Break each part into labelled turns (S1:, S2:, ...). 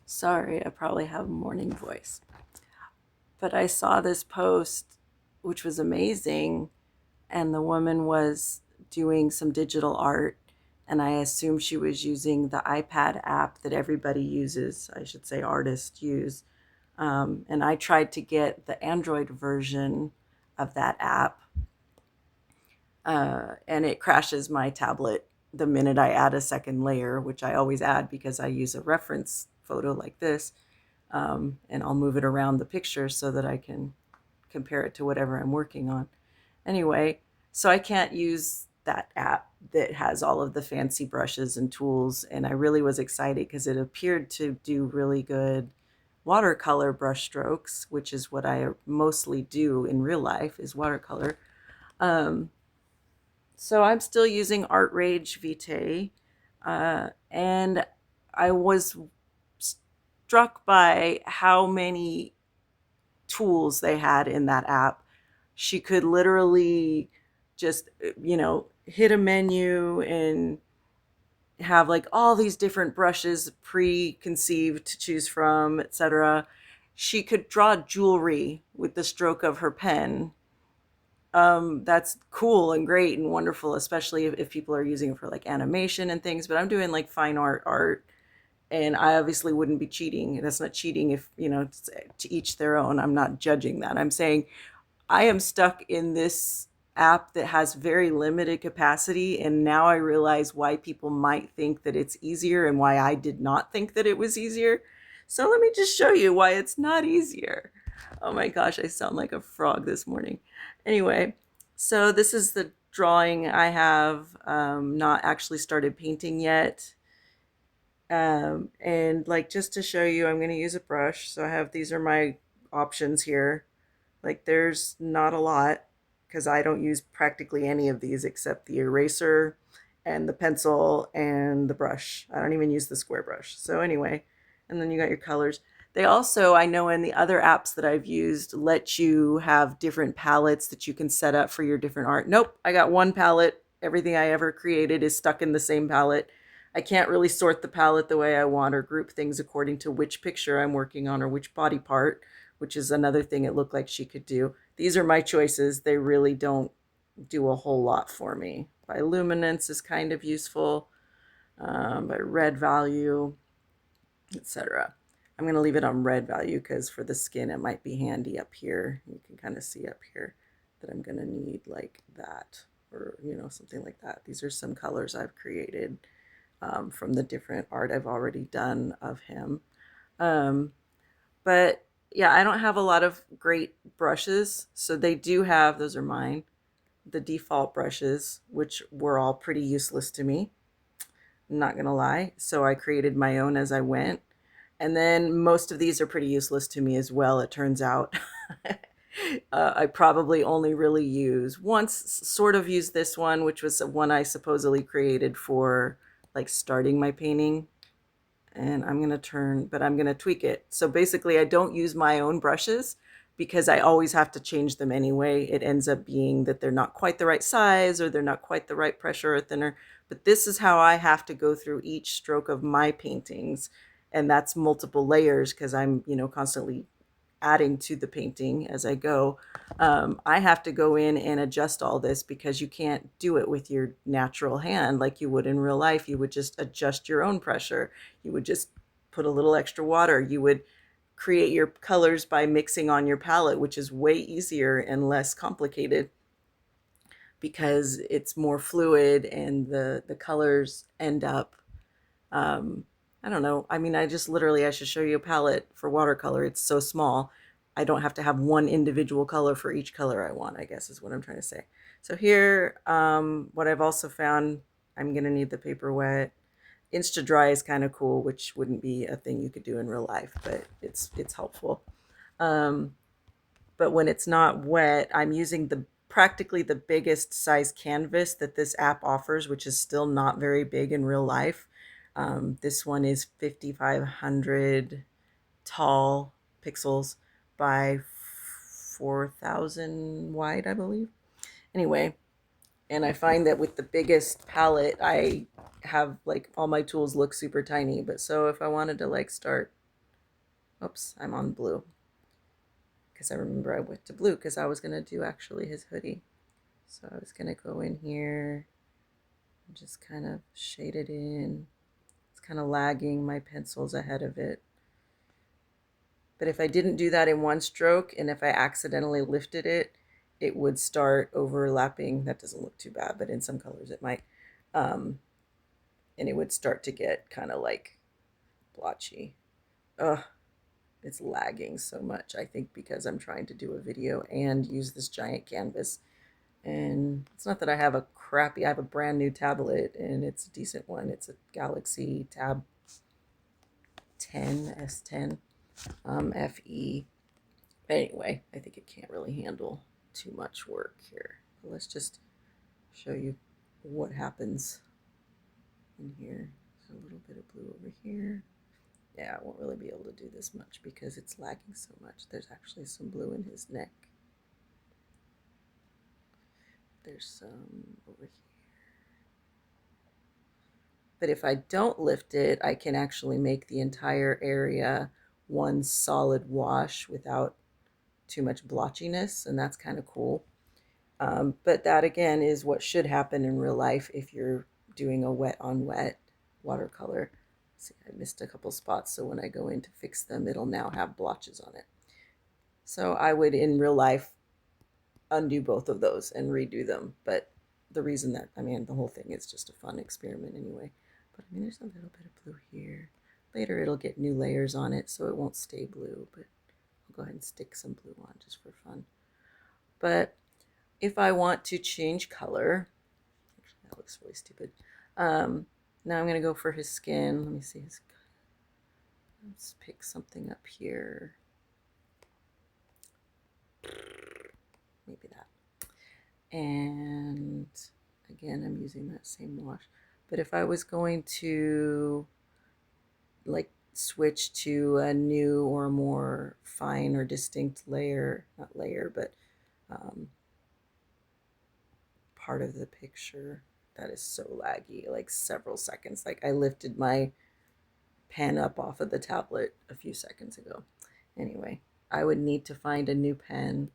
S1: Sorry, I probably have a morning voice. But I saw this post, which was amazing, and the woman was doing some digital art, and I assume she was using the iPad app that everybody uses, I should say artists use. And I tried to get the Android version of that app, and it crashes my tablet the minute I add a second layer, which I always add because I use a reference photo like this, and I'll move it around the picture so that I can compare it to whatever I'm working on. Anyway, so I can't use that app that has all of the fancy brushes and tools. And I really was excited because it appeared to do really good watercolor brush strokes, which is what I mostly do in real life is watercolor. Um, so I'm still using ArtRage Vitae. And I was struck by how many tools they had in that app. She could literally just, hit a menu and have like all these different brushes preconceived to choose from, etc. She could draw jewelry with the stroke of her pen. That's cool and great and wonderful, especially if people are using it for like animation and things. But I'm doing like fine art, and I obviously wouldn't be cheating. That's not cheating if, to each their own. I'm not judging that. I'm saying I am stuck in this app that has very limited capacity. And now I realize why people might think that it's easier and why I did not think that it was easier. So let me just show you why it's not easier. Oh my gosh, I sound like a frog this morning. Anyway, so this is the drawing I have, not actually started painting yet. And like just to show you, I'm going to use a brush. So I have, these are my options here. Like there's not a lot because I don't use practically any of these except the eraser and the pencil and the brush. I don't even use the square brush. So anyway, and then you got your colors. They also, I know in the other apps that I've used, let you have different palettes that you can set up for your different art. Nope, I got one palette. Everything I ever created is stuck in the same palette. I can't really sort the palette the way I want or group things according to which picture I'm working on or which body part, which is another thing it looked like she could do. These are my choices. They really don't do a whole lot for me. By luminance is kind of useful, by red value, etc. I'm going to leave it on red value because for the skin it might be handy up here. You can kind of see up here that I'm going to need like that, or something like that. These are some colors I've created, from the different art I've already done of him. Um, but yeah, I don't have a lot of great brushes. So they do have, those are mine, the default brushes, which were all pretty useless to me. I'm not going to lie. So I created my own as I went. And then most of these are pretty useless to me as well, it turns out. I probably only really sort of used this one, which was one I supposedly created for like starting my painting. And I'm going to but I'm going to tweak it. So basically, I don't use my own brushes because I always have to change them anyway. It ends up being that they're not quite the right size or they're not quite the right pressure or thinner. But this is how I have to go through each stroke of my paintings. And that's multiple layers because I'm, constantly adding to the painting as I go. I have to go in and adjust all this because you can't do it with your natural hand like you would in real life. You would just adjust your own pressure. You would just put a little extra water. You would create your colors by mixing on your palette, which is way easier and less complicated because it's more fluid and the colors end up, um, I don't know. I mean, I should show you a palette for watercolor. It's so small. I don't have to have one individual color for each color I want, I guess is what I'm trying to say. So here, what I've also found, I'm going to need the paper wet. Insta dry is kind of cool, which wouldn't be a thing you could do in real life, but it's helpful. Um, but when it's not wet, I'm using the practically the biggest size canvas that this app offers, which is still not very big in real life. This one is 5,500 tall pixels by 4,000 wide, I believe. Anyway, and I find that with the biggest palette, I have like all my tools look super tiny. But so if I wanted to like start Oops, I'm on blue. Because I remember I went to blue because I was going to do actually his hoodie. So I was going to go in here and just kind of shade it in. It's kind of lagging, my pencil's ahead of it. But if I didn't do that in one stroke, and if I accidentally lifted it, it would start overlapping. That doesn't look too bad, but in some colors it might. And it would start to get kind of like blotchy. Ugh, it's lagging so much. I think because I'm trying to do a video and use this giant canvas. And it's not that I have I have a brand new tablet and it's a decent one. It's a Galaxy Tab 10, S10, FE. Anyway, I think it can't really handle too much work here. Let's just show you what happens in here. There's a little bit of blue over here. Yeah, I won't really be able to do this much because it's lagging so much. There's actually some blue in his neck. There's some over here. But if I don't lift it, I can actually make the entire area one solid wash without too much blotchiness, and that's kind of cool. But that again is what should happen in real life if you're doing a wet on wet watercolor. See, I missed a couple spots, so when I go in to fix them, it'll now have blotches on it. So I would, in real life, undo both of those and redo them. But the reason that, the whole thing is just a fun experiment anyway. But there's a little bit of blue here. Later it'll get new layers on it, so it won't stay blue, but I'll go ahead and stick some blue on just for fun. But if I want to change color, actually that looks really stupid. Now I'm going to go for his skin. Let me see his, let's pick something up here. Maybe that. And again, I'm using that same wash. But if I was going to like switch to a new or more fine or distinct layer, not layer, but part of the picture, that is so laggy, like several seconds. Like I lifted my pen up off of the tablet a few seconds ago. Anyway, I would need to find a new pen.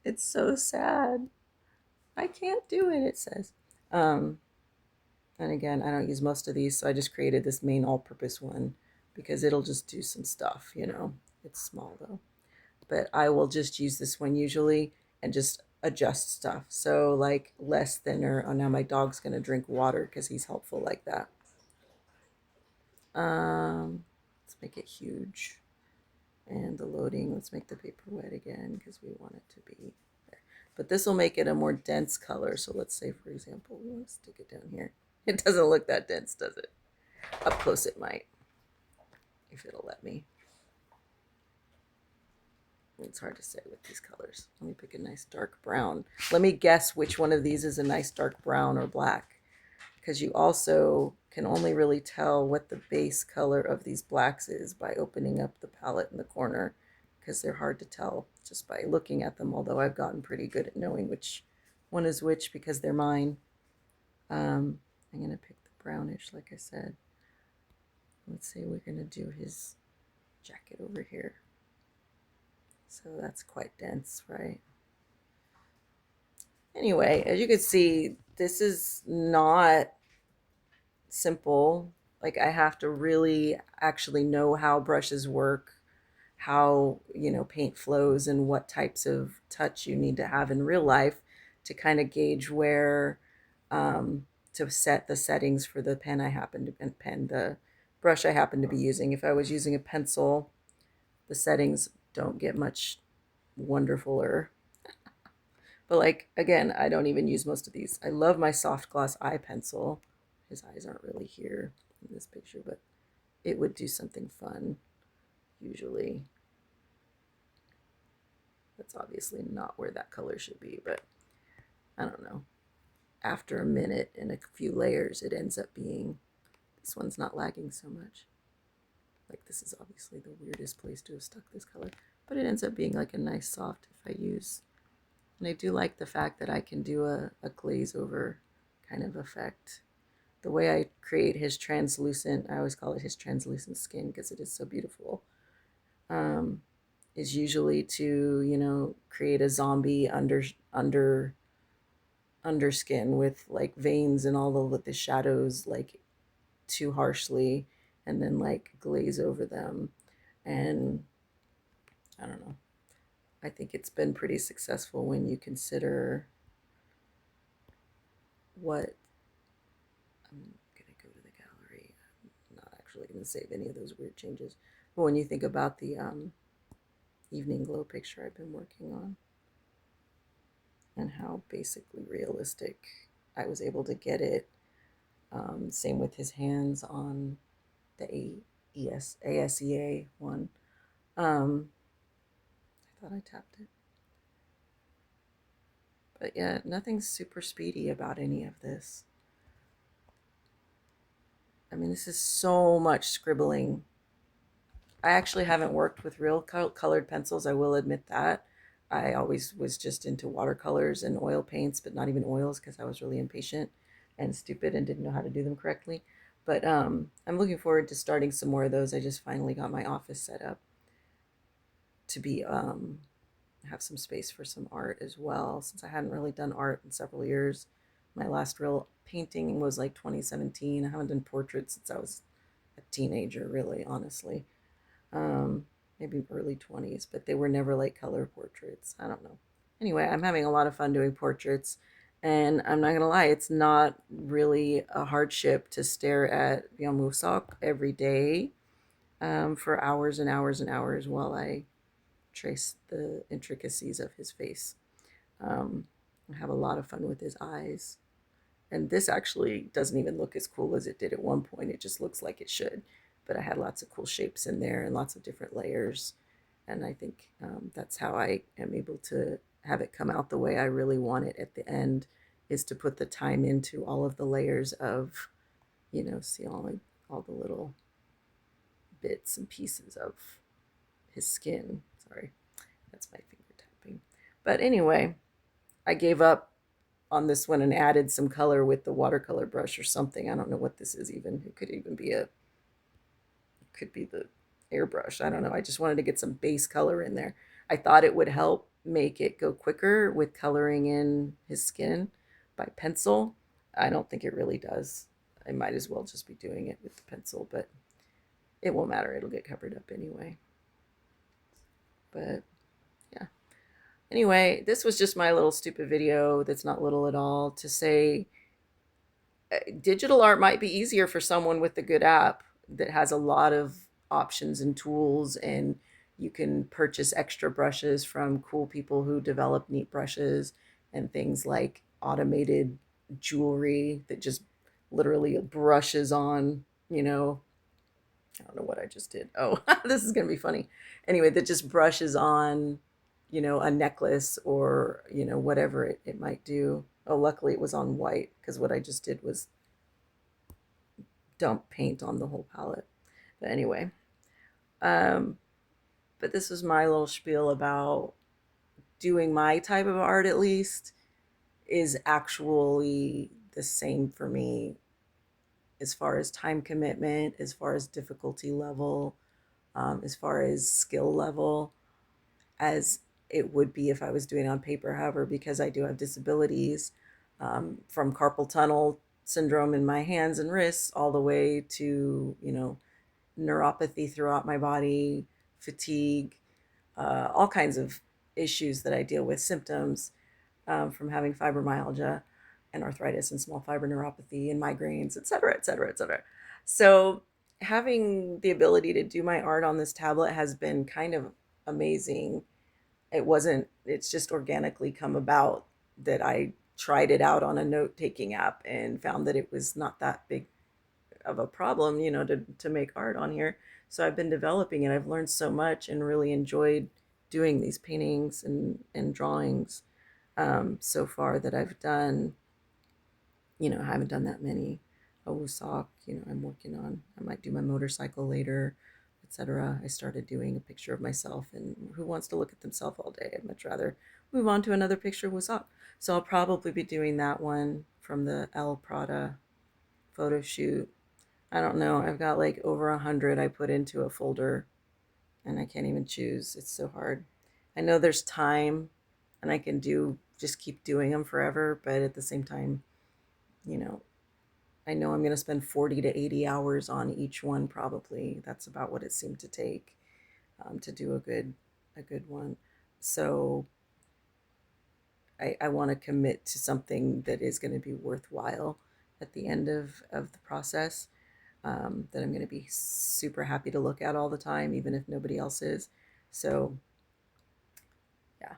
S1: It's so sad. I can't do it, it says. And again, I don't use most of these, so I just created this main all-purpose one because it'll just do some stuff, It's small though. But I will just use this one usually and just adjust stuff. So like less thinner. Oh, now my dog's gonna drink water because he's helpful like that. Let's make it huge. And the loading, let's make the paper wet again because we want it to be there. But this will make it a more dense color. So let's say, for example, we want to stick it down here. It doesn't look that dense, does it? Up close it might, if it'll let me. It's hard to say with these colors. Let me pick a nice dark brown. Let me guess which one of these is a nice dark brown or black, because you also can only really tell what the base color of these blacks is by opening up the palette in the corner, because they're hard to tell just by looking at them, although I've gotten pretty good at knowing which one is which because they're mine. I'm going to pick the brownish, like I said. Let's say we're going to do his jacket over here. So that's quite dense, right? Anyway, as you can see, this is not simple. Like I have to really actually know how brushes work, how, paint flows and what types of touch you need to have in real life to kind of gauge where to set the settings for the pen the brush I happen to be using. If I was using a pencil, the settings don't get much wonderfuler. But like, again, I don't even use most of these. I love my soft gloss eye pencil. His eyes aren't really here in this picture, but it would do something fun usually. That's obviously not where that color should be, but I don't know. After a minute and a few layers, it ends up being, this one's not lagging so much. Like this is obviously the weirdest place to have stuck this color, but it ends up being like a nice soft if I use. And I do like the fact that I can do a glaze over kind of effect. The way I create his translucent, I always call it his translucent skin because it is so beautiful. um, is usually to, create a zombie underskin with like veins and all of the shadows like too harshly, and then like glaze over them. And I don't know. I think it's been pretty successful when you consider what I'm gonna go to the gallery. I'm not actually gonna save any of those weird changes. But when you think about the evening glow picture I've been working on and how basically realistic I was able to get it. Same with his hands on the ASEA one. I thought I tapped it. But yeah, nothing's super speedy about any of this. I mean, this is so much scribbling. I actually haven't worked with real colored pencils, I will admit that. I always was just into watercolors and oil paints, but not even oils because I was really impatient and stupid and didn't know how to do them correctly. But I'm looking forward to starting some more of those. I just finally got my office set up to be have some space for some art as well, since I hadn't really done art in several years. My last real painting was like 2017. I haven't done portraits since I was a teenager, really, honestly. Um, Maybe early 20s, but they were never like color portraits. I don't know. Anyway, I'm having a lot of fun doing portraits, and I'm not gonna lie, it's not really a hardship to stare at Bjorn Musak every day for hours and hours and hours while I trace the intricacies of his face. Um, I have a lot of fun with his eyes. And this actually doesn't even look as cool as it did at one point. It just looks like it should. But I had lots of cool shapes in there and lots of different layers. And I think that's how I am able to have it come out the way I really want it at the end, is to put the time into all of the layers of, see all the little bits and pieces of his skin. Sorry, that's my finger tapping. But anyway, I gave up on this one and added some color with the watercolor brush or something. I don't know what this is even. It could even be could be the airbrush. I don't know. I just wanted to get some base color in there. I thought it would help make it go quicker with coloring in his skin by pencil. I don't think it really does. I might as well just be doing it with the pencil, but it won't matter. It'll get covered up anyway. But yeah. Anyway, this was just my little stupid video that's not little at all to say digital art might be easier for someone with a good app that has a lot of options and tools, and you can purchase extra brushes from cool people who develop neat brushes and things like automated jewelry that just literally brushes on, I don't know what I just did. Oh, this is going to be funny. Anyway, that just brushes on, a necklace or, whatever it might do. Oh, luckily it was on white because what I just did was dump paint on the whole palette. But anyway, um, but this was my little spiel about doing my type of art, at least, is actually the same for me as far as time commitment, as far as difficulty level, as far as skill level, as it would be if I was doing it on paper. However, because I do have disabilities, from carpal tunnel syndrome in my hands and wrists all the way to, neuropathy throughout my body, fatigue, all kinds of issues that I deal with, symptoms from having fibromyalgia and arthritis and small fiber neuropathy and migraines, et cetera, et cetera, et cetera. So having the ability to do my art on this tablet has been kind of amazing. It's just organically come about that I tried it out on a note-taking app and found that it was not that big of a problem, to make art on here. So I've been developing it. I've learned so much and really enjoyed doing these paintings and drawings so far that I've done. I haven't done that many. Oh, sock, I'm working on. I might do my motorcycle later, etc. I started doing a picture of myself, and who wants to look at themselves all day? I'd much rather move on to another picture with sock. So I'll probably be doing that one from the El Prada photo shoot. I don't know. I've got like over 100 I put into a folder, and I can't even choose. It's so hard. I know there's time and I can do just keep doing them forever, but at the same time, you know, I know I'm going to spend 40 to 80 hours on each one probably. That's about what it seemed to take to do a good one. So I want to commit to something that is going to be worthwhile at the end of the process, that I'm going to be super happy to look at all the time, even if nobody else is. So, yeah,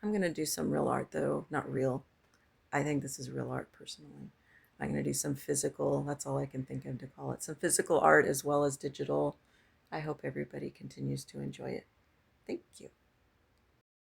S1: I'm going to do some real art though. Not real. I think this is real art personally. I'm going to do some physical, that's all I can think of to call it, some physical art as well as digital. I hope everybody continues to enjoy it. Thank you.